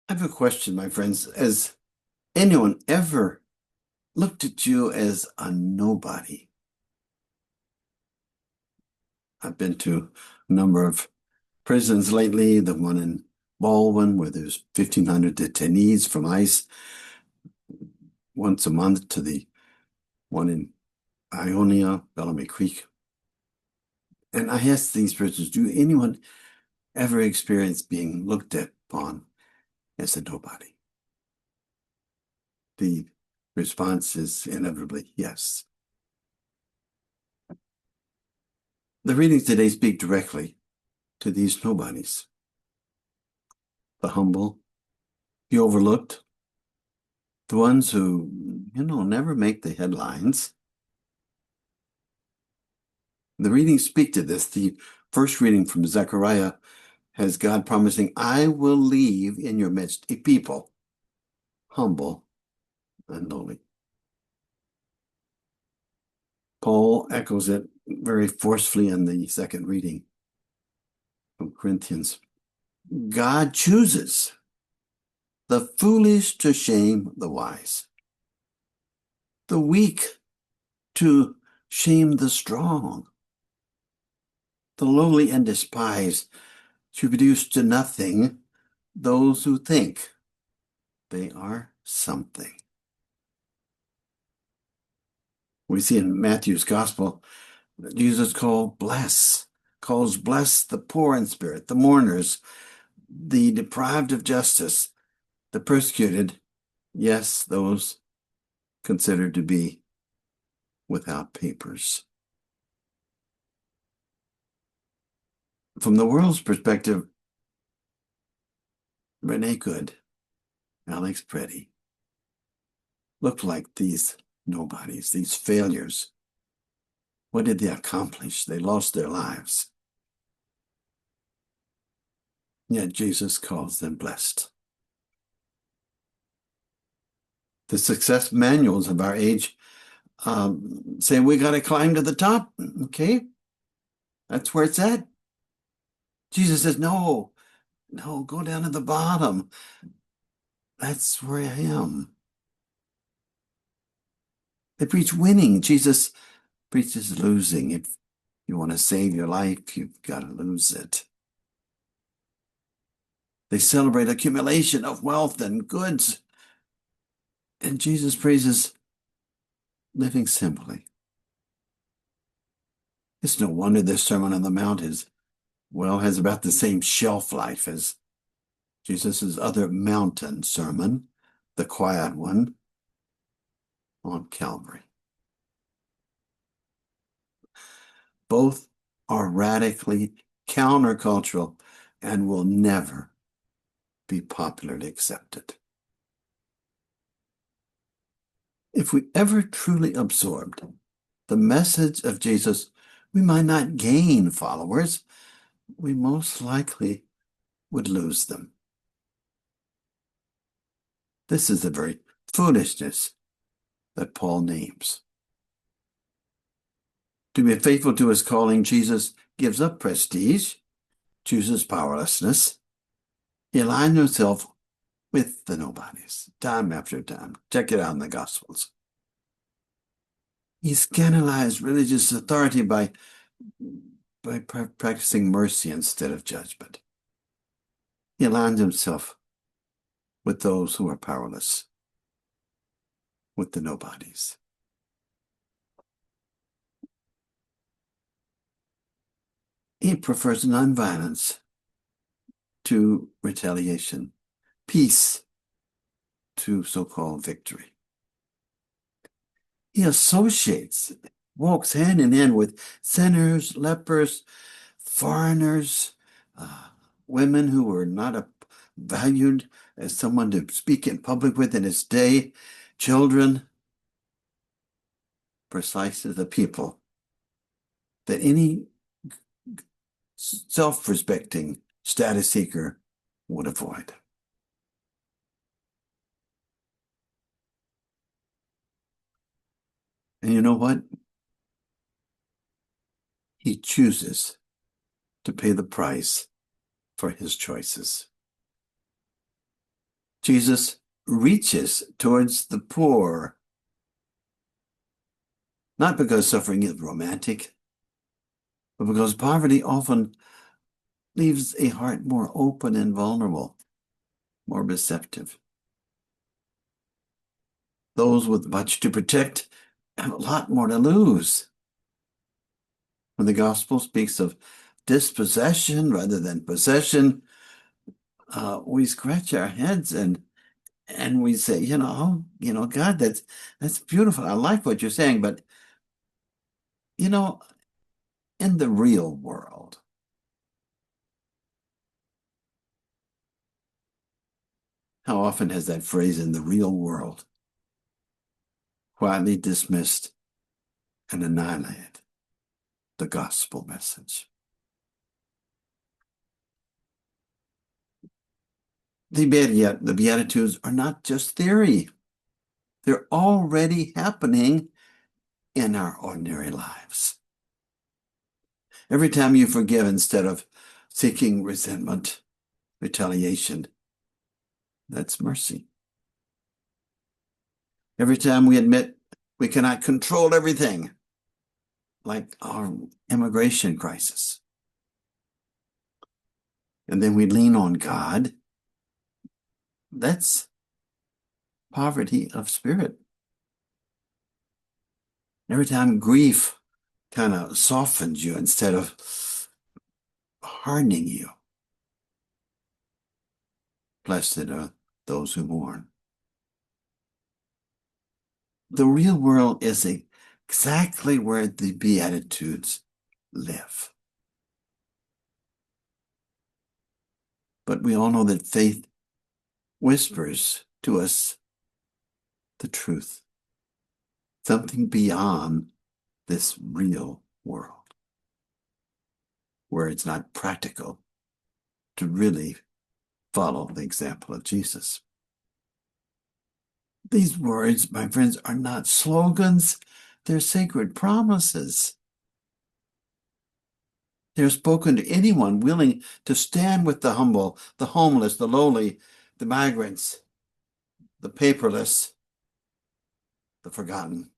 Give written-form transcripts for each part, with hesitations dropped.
I have a question, my friends. Has anyone ever looked at you as a nobody? I've been to a number of prisons lately, the one in Baldwin, where there's 1,500 detainees from ICE once a month, to the one in Ionia, Bellamy Creek. And I asked these prisoners, do anyone ever experience being looked at upon as a nobody? The response is inevitably yes. The readings today speak directly to these nobodies. The humble, the overlooked, the ones who, never make the headlines. The readings speak to this. The first reading from Zechariah has God promising, I will leave in your midst a people humble and lowly. Paul echoes it very forcefully in the second reading from Corinthians. God chooses the foolish to shame the wise, the weak to shame the strong, the lowly and despised to reduce to nothing those who think they are something. We see in Matthew's gospel that Jesus calls bless the poor in spirit, the mourners, the deprived of justice, the persecuted, yes, those considered to be without papers. From the world's perspective, Rene Good, Alex Preddy, looked like these nobodies, these failures. What did they accomplish? They lost their lives. Yet Jesus calls them blessed. The success manuals of our age say we got to climb to the top. Okay, that's where it's at. Jesus says, no, go down to the bottom. That's where I am. They preach winning. Jesus preaches losing. If you want to save your life, you've got to lose it. They celebrate accumulation of wealth and goods. And Jesus praises living simply. It's no wonder this Sermon on the Mount has about the same shelf life as Jesus' other mountain sermon, the quiet one on Calvary. Both are radically countercultural and will never be popularly accepted. If we ever truly absorbed the message of Jesus, we might not gain followers. We most likely would lose them. This is the very foolishness that Paul names. To be faithful to his calling, Jesus gives up prestige, chooses powerlessness. He aligns himself with the nobodies, time after time. Check it out in the Gospels. He scandalized religious authority by practicing mercy instead of judgment. He aligned himself with those who are powerless, with the nobodies. He prefers nonviolence to retaliation, peace to so-called victory. He walks hand in hand with sinners, lepers, foreigners, women who were not valued as someone to speak in public with in his day, children, precisely the people that any self-respecting status seeker would avoid. And you know what? He chooses to pay the price for his choices. Jesus reaches towards the poor, not because suffering is romantic, but because poverty often leaves a heart more open and vulnerable, more receptive. Those with much to protect have a lot more to lose. When the gospel speaks of dispossession rather than possession, we scratch our heads and we say, God, that's beautiful. I like what you're saying, but in the real world, how often has that phrase "in the real world" quietly dismissed and annihilated the gospel message? The Beatitudes are not just theory. They're already happening in our ordinary lives. Every time you forgive instead of seeking resentment, retaliation, that's mercy. Every time we admit we cannot control everything, like our immigration crisis, and then we lean on God, that's poverty of spirit. Every time grief kind of softens you instead of hardening you, blessed are those who mourn. The real world is exactly where the Beatitudes live. But we all know that faith whispers to us the truth, something beyond this real world, where it's not practical to really follow the example of Jesus. These words, my friends, are not slogans, they're sacred promises. They're spoken to anyone willing to stand with the humble, the homeless, the lowly, the migrants, the paperless, the forgotten,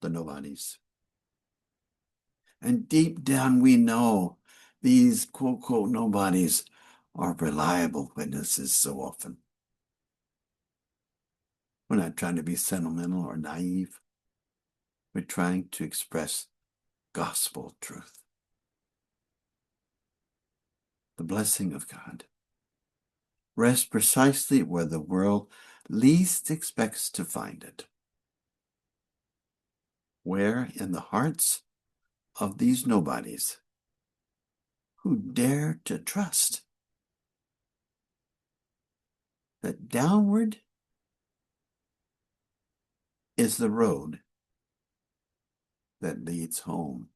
the nobodies. And deep down, we know these quote, quote, nobodies are reliable witnesses so often. We're not trying to be sentimental or naive. We're trying to express gospel truth. The blessing of God rests precisely where the world least expects to find it. Where? In the hearts of these nobodies who dare to trust that downward is the road that leads home.